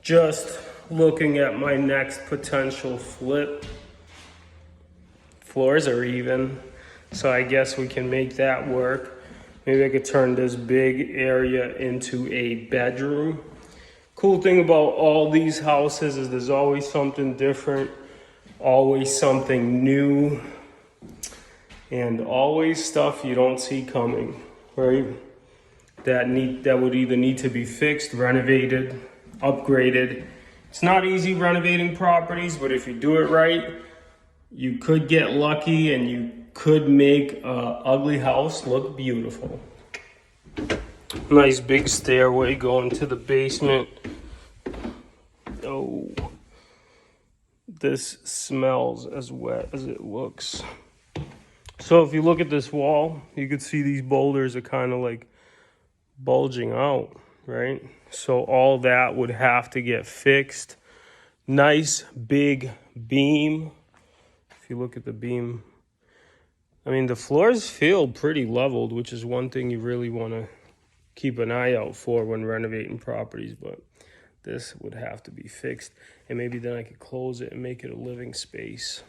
just looking at my next potential flip. Floors are even, so I guess we can make that work. Maybe I could turn this big area into a bedroom. Cool thing about all these houses is there's always something different, always something new, and always stuff you don't see coming, right? That would either need to be fixed, renovated, upgraded. It's not easy renovating properties, but if you do it right, you could get lucky and you could make an ugly house look beautiful. Nice big stairway going to the basement. Oh, this smells as wet as it looks. So if you look at this wall, you can see these boulders are kind of like bulging out, right? So all that would have to get fixed. Nice big beam. If you look at the beam, I mean, the floors feel pretty leveled, which is one thing you really want to keep an eye out for when renovating properties, but this would have to be fixed. And maybe then I could close it and make it a living space.